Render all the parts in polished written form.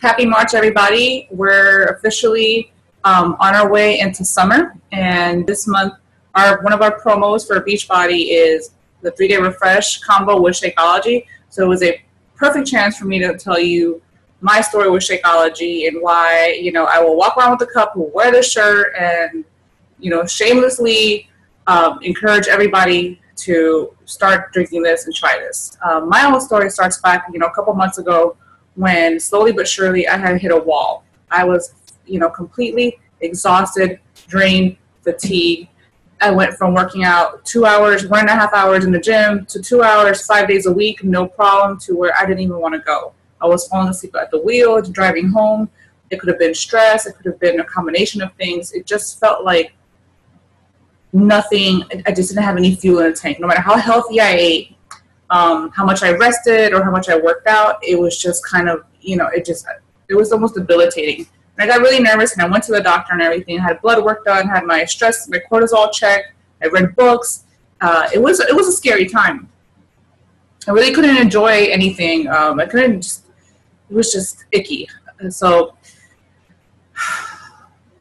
Happy March, everybody. We're officially on our way into summer, and this month one of our promos for Beachbody is the 3-day refresh combo with Shakeology. So it was a perfect chance for me to tell you my story with Shakeology and why, I will walk around with the cup, will wear the shirt, and, shamelessly encourage everybody to start drinking this and try this. My own story starts back, a couple months ago when slowly but surely I had hit a wall. I was, completely exhausted, drained, fatigued. I went from working out 2 hours, 1.5 hours in the gym to 2 hours, 5 days a week, no problem, to where I didn't even want to go. I was falling asleep at the wheel, driving home. It could have been stress. It could have been a combination of things. It just felt like nothing. I just didn't have any fuel in the tank. No matter how healthy I ate, how much I rested or how much I worked out, it was just kind of, it was almost debilitating. And I got really nervous, and I went to the doctor and everything. I had blood work done, had my stress, my cortisol checked. I read books. It was a scary time. I really couldn't enjoy anything. It was just icky. And so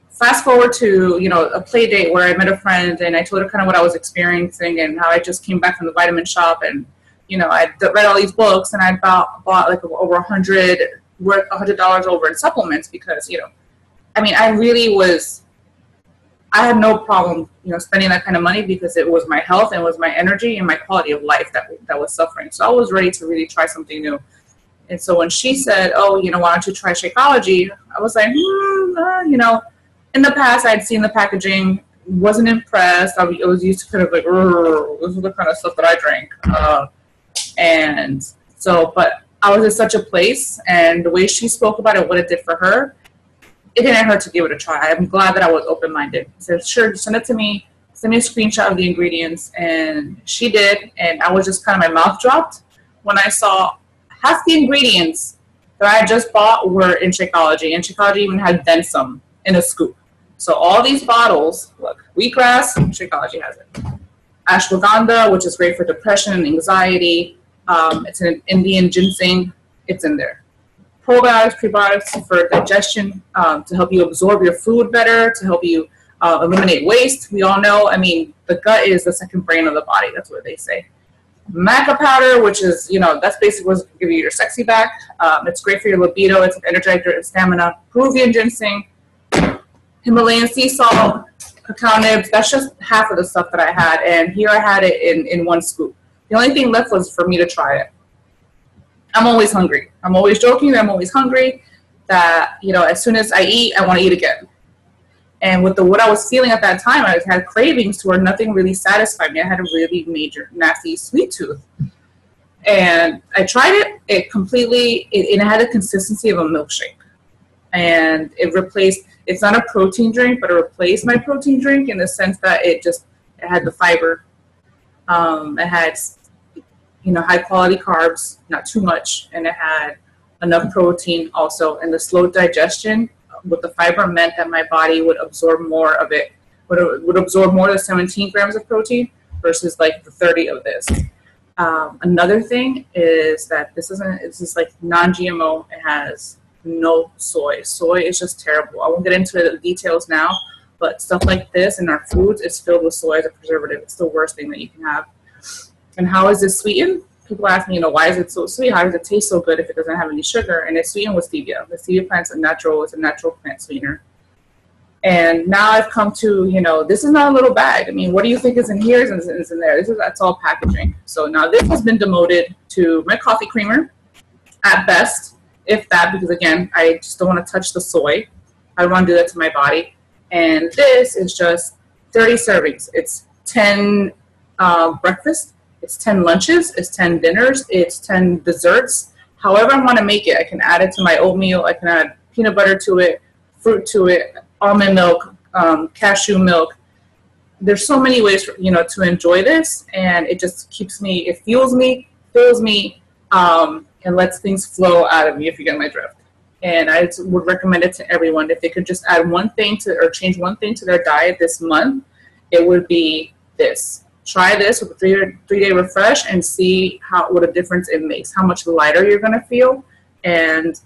fast forward to, a play date where I met a friend and I told her kind of what I was experiencing and how I just came back from the Vitamin Shoppe, and, I read all these books, and I bought like over $100 over in supplements because, I had no problem, spending that kind of money because it was my health and it was my energy and my quality of life that was suffering. So I was ready to really try something new. And so when she said, oh, why don't you try Shakeology? I was like, in the past I'd seen the packaging, wasn't impressed. I was used to kind of like, this is the kind of stuff that I drank. But I was in such a place, and the way she spoke about it, what it did for her, it didn't hurt to give it a try. I'm glad that I was open-minded. I said, sure, send it to me. Send me a screenshot of the ingredients. And she did, and I was just kind of, my mouth dropped when I saw half the ingredients that I just bought were in Shakeology, and Shakeology even had then some in a scoop. So all these bottles, look, wheatgrass, Shakeology has it. Ashwagandha, which is great for depression and anxiety. It's an Indian ginseng. It's in there. Probiotics, prebiotics for digestion, to help you absorb your food better, to help you eliminate waste. We all know, the gut is the second brain of the body. That's what they say. Maca powder, which is, that's basically what's going to give you your sexy back. It's great for your libido. It's an energizer and stamina. Peruvian ginseng, Himalayan sea salt, cacao nibs. That's just half of the stuff that I had. And here I had it in one scoop. The only thing left was for me to try it. I'm always hungry. I'm always joking that I'm always hungry, that, as soon as I eat, I want to eat again. And with what I was feeling at that time, I had cravings to where nothing really satisfied me. I had a really major, nasty sweet tooth. And I tried it. It had the consistency of a milkshake. And it's not a protein drink, but it replaced my protein drink in the sense that it had the fiber. It had, high quality carbs, not too much, and it had enough protein also. And the slow digestion with the fiber meant that my body would absorb more of it, would absorb more than 17 grams of protein versus like the 30 of this. Another thing is that this is like non-GMO. It has no soy. Soy is just terrible. I won't get into the details now, but stuff like this in our foods is filled with soy as a preservative. It's the worst thing that you can have. And how is this sweetened? People ask me, why is it so sweet? How does it taste so good if it doesn't have any sugar? And it's sweetened with stevia. The stevia plant's a natural plant sweetener. And now I've come to, this is not a little bag. What do you think is in here is in there? That's all packaging. So now this has been demoted to my coffee creamer at best, if that, because again, I just don't want to touch the soy. I don't want to do that to my body. And this is just 30 servings. It's 10 breakfast. It's 10 lunches, it's 10 dinners, it's 10 desserts. However I want to make it, I can add it to my oatmeal, I can add peanut butter to it, fruit to it, almond milk, cashew milk. There's so many ways, to enjoy this, and it just it fuels me, fills me, and lets things flow out of me, if you get my drift. And I would recommend it to everyone. If they could just add one thing or change one thing to their diet this month, it would be this. Try this with a 3-day refresh and see what a difference it makes, how much lighter you're going to feel, and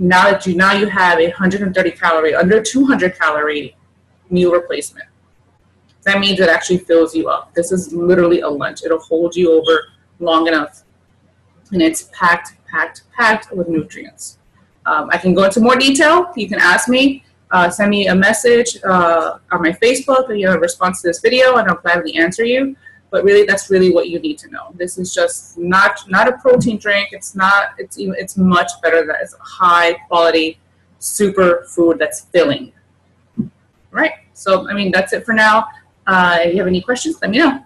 now you have a 130 calorie, under 200 calorie meal replacement. That means it actually fills you up. This is literally a lunch. It'll hold you over long enough, and it's packed with nutrients. I can go into more detail. You can ask me, send me a message on my Facebook if you have a response to this video, and I'll gladly answer you. But really, that's really what you need to know. This is just not a protein drink. It's much better. That it's a high quality super food that's filling. Right. So I mean, that's it for now. If you have any questions, let me know.